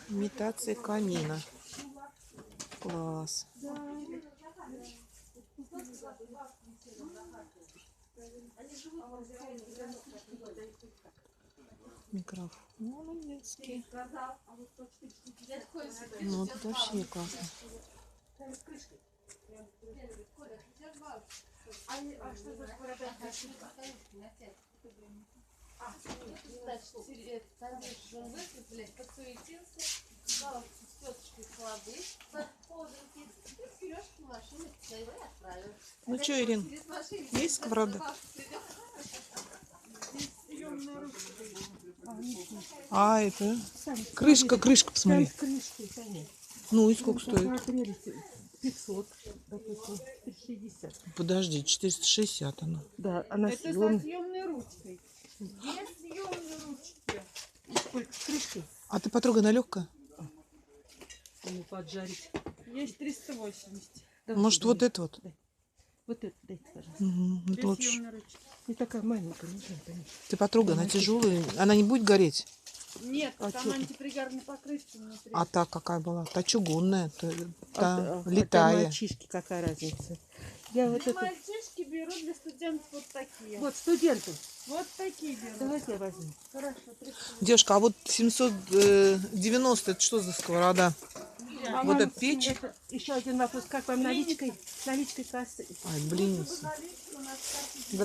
Имитация камина. Класс. Микрофон детский. Ну, это вообще классно. Ну что, Ирин, есть сковорода? А, это крышка, посмотри. Ну и сколько стоит? 500, допустим, 360. Подожди, 460 она. Да, она Это со съемной ручкой. Без съемной ручки. Сколько крышки? А ты потрогай, она легкая? Ну, поджарить. Есть 380. Давай, Может, давай. вот это вот? Дай. Вот это дайте, пожалуйста. Угу, Без это лучше. съемной ручки. Не такая маленькая, нужна, конечно. Ты потрогай, она тяжелая. Она не будет гореть? Нет, А там чё ты? антипригарная покрышка внутри. А та какая была? Та чугунная, та А летая. мальчишки, какая разница? Я вот Для это... мальчишки берут, для студентов вот такие. Вот, студенты. Вот такие берут. Давайте я возьму. Хорошо, 380. Девушка, а вот 790 это что за сковорода? А Вот нам эта печь? это еще один вопрос. Как вам наличкой? Наличкой кассы? Ай, блин.